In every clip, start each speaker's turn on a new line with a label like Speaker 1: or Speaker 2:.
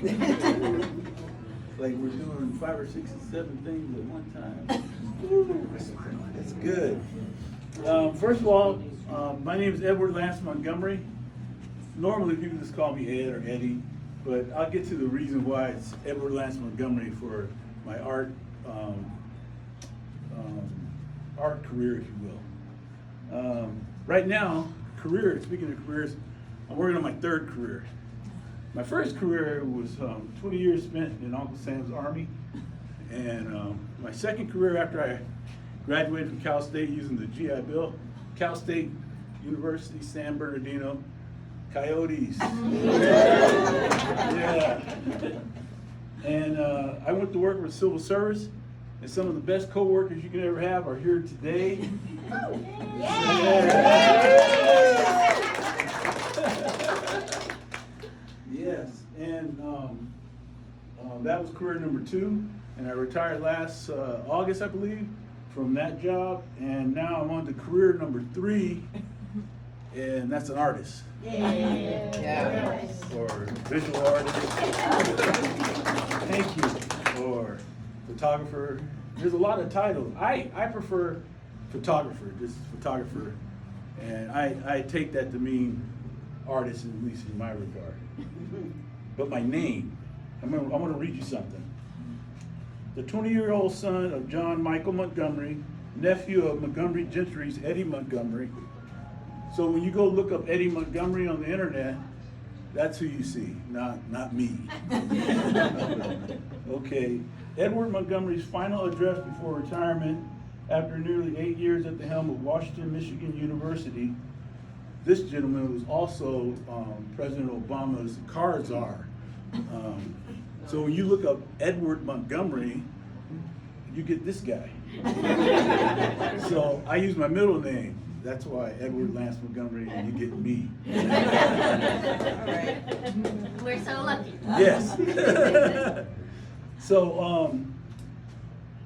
Speaker 1: Like we're doing 5 or 6 and 7 things at one time. That's good. First of all, my name is Edward Lance Montgomery. Normally people just call me Ed or Eddie, but I'll get to the reason why it's Edward Lance Montgomery for my art career, if you will. Right now, speaking of careers, I'm working on my 3rd career. My first career was 20 years spent in Uncle Sam's Army, and my second career after I graduated from Cal State using the GI Bill, Cal State University, San Bernardino, Coyotes. Yeah. And I went to work for civil service, and some of the best co-workers you can ever have are here today. Yes, and that was career number 2, and I retired last August, I believe, from that job, and now I'm on to career number 3, and that's an artist.
Speaker 2: Yeah.
Speaker 1: Or visual artist. Thank you. Or photographer. There's a lot of titles. I prefer photographer, just photographer, and I take that to mean artist, at least in my regard. But my name, I'm gonna read you something. The 20-year-old son of John Michael Montgomery, nephew of Montgomery Gentry's Eddie Montgomery. So when you go look up Eddie Montgomery on the internet, that's who you see, not me. Okay, Edward Montgomery's final address before retirement after nearly 8 years at the helm of Washington, Michigan University. This gentleman was also President Obama's car czar. So when you look up Edward Montgomery, you get this guy. So I use my middle name. That's why Edward Lance Montgomery, and you get me.
Speaker 2: All right.
Speaker 3: We're so lucky.
Speaker 1: Yes. So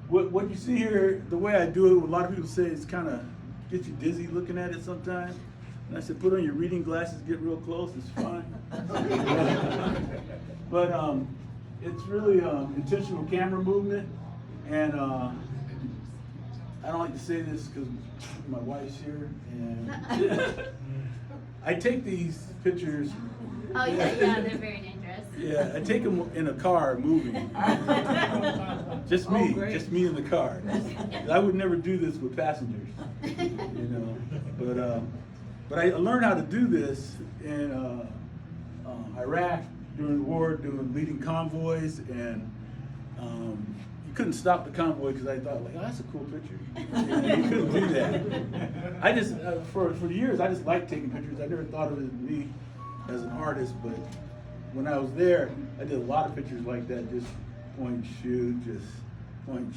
Speaker 1: what you see here, the way I do it, a lot of people say it's kind of gets you dizzy looking at it sometimes. And I said, put on your reading glasses, get real close, it's fine. But it's really intentional camera movement, and I don't like to say this because my wife's here, and I take these pictures.
Speaker 3: Oh yeah, they're very dangerous.
Speaker 1: Yeah, I take them in a car moving. Just me, just me in the car. I would never do this with passengers, you know. But I learned how to do this in Iraq during the war, leading convoys, and you couldn't stop the convoy because I thought, like, oh, that's a cool picture. You couldn't do that. I just, for years, I just liked taking pictures. I never thought of it as me as an artist, but when I was there, I did a lot of pictures like that, just point, shoot, and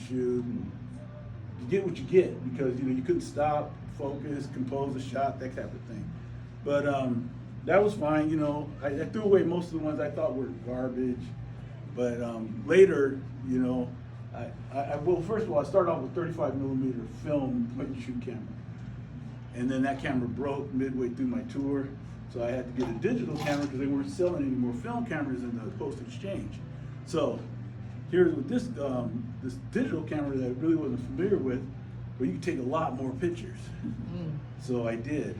Speaker 1: you get what you get because, you know, you couldn't stop, focus, compose a shot, that type of thing. But that was fine, you know. I threw away most of the ones I thought were garbage, but later, you know, well, first of all, I started off with 35mm film point-and-shoot camera, and then that camera broke midway through my tour, so I had to get a digital camera because they weren't selling any more film cameras in the post-exchange. So here's with this this digital camera that I really wasn't familiar with, where you can take a lot more pictures. So I did,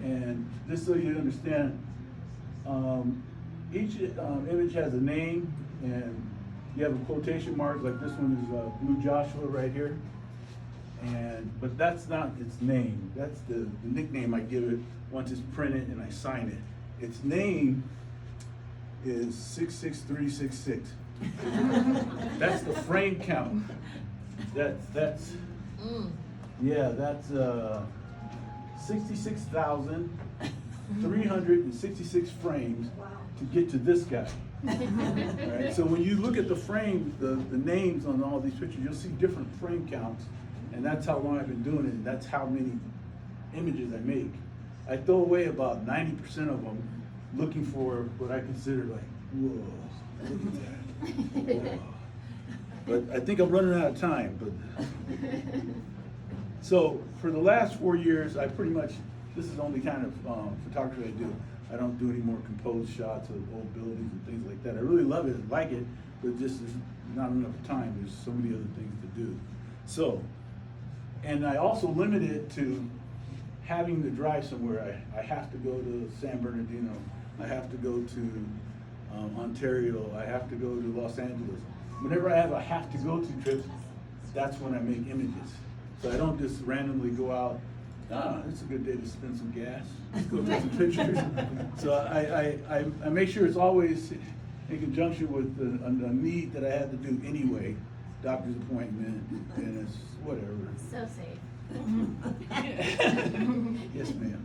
Speaker 1: and just so you understand, each image has a name, and you have a quotation mark, like this one is Blue Joshua right here. But that's not its name. That's the nickname I give it once it's printed and I sign it. Its name is 66366. That's the frame count. That's 66,366 frames to get to this guy. Right? So when you look at the frames, the names on all these pictures, you'll see different frame counts, and that's how long I've been doing it, and that's how many images I make. I throw away about 90% of them looking for what I consider like, whoa, look at that. Whoa. But I think I'm running out of time. But so for the last 4 years, I pretty much, this is the only kind of photography I do. I don't do any more composed shots of old buildings and things like that. I really love it, like it, but just there's not enough time. There's so many other things to do. So, and I also limit it to having to drive somewhere. I have to go to San Bernardino. I have to go to Ontario. I have to go to Los Angeles. Whenever I have a have to go to trips, that's when I make images. So I don't just randomly go out, it's a good day to spend some gas. Let's go take some pictures. So I make sure it's always in conjunction with a need that I had to do anyway, doctor's appointment, and it's whatever.
Speaker 3: So safe.
Speaker 1: Yes, ma'am.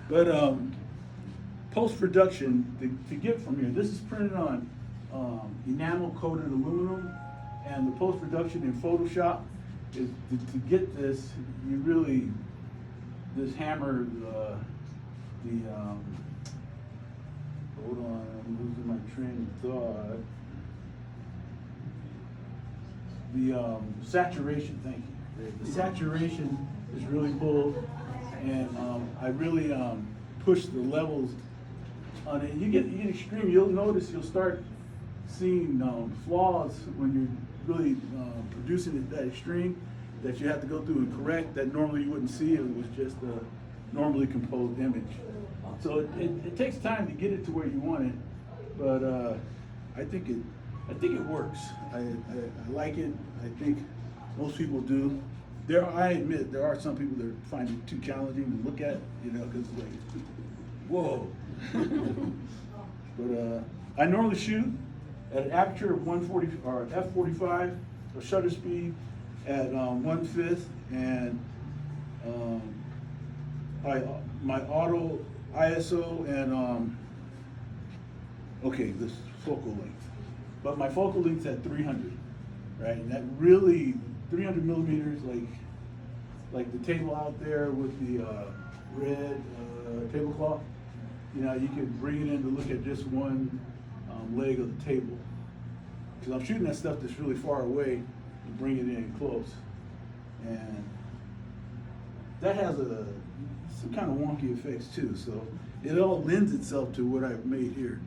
Speaker 1: But post-production, to get from here, this is printed on enamel coated aluminum, and the post-production in Photoshop is to get this, you really, this hammer, hold on, I'm losing my train of thought. The saturation, thank you. The saturation is really pulled, and I really push the levels on it. You get extreme, you'll start seeing flaws when you're really producing it that extreme, that you have to go through and correct, that normally you wouldn't see if it was just a normally composed image. So it takes time to get it to where you want it, but I think it works. I like it. I think most people do. I admit there are some people that find it too challenging to look at, because like, whoa. But I normally shoot at an aperture of 140 or f/45, or shutter speed at 1/5, and my auto ISO and this focal length. But my focal length's at 300, right? And that really 300 millimeters, like the table out there with the red tablecloth. You can bring it in to look at just one leg of the table. Because I'm shooting that stuff that's really far away and bring it in close. And that has some kind of wonky effects too. So it all lends itself to what I've made here.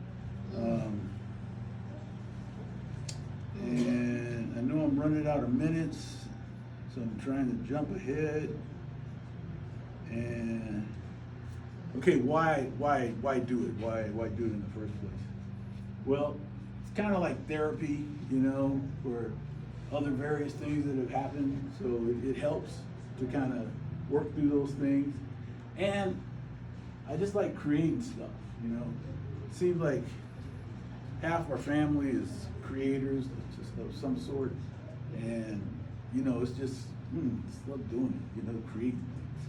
Speaker 1: And I know I'm running out of minutes, so I'm trying to jump ahead. And okay, why do it? Why do it in the first place? Well, it's kind of like therapy, for other various things that have happened. So it helps to kind of work through those things. And I just like creating stuff, It seems like half our family is creators of some sort, and it's just it's love doing it, creating things.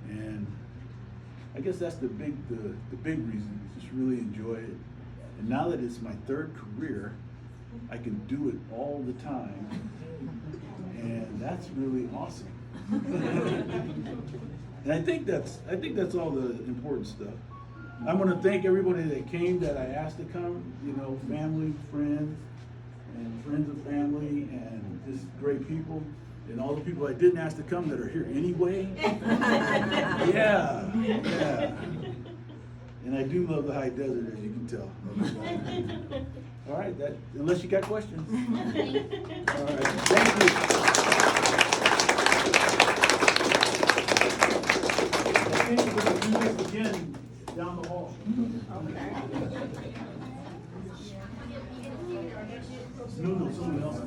Speaker 1: And I guess that's the big reason, is just really enjoy it. And now that it's my third career, I can do it all the time, and that's really awesome. And I think that's all the important stuff. I want to thank everybody that came, that I asked to come, family, friends, and friends of family, and just great people, and all the people I didn't ask to come that are here anyway. Yeah. And I do love the high desert, as you can tell. All right, unless you got questions. All right, thank you. I think we're going to do this again down the hall. No, someone else.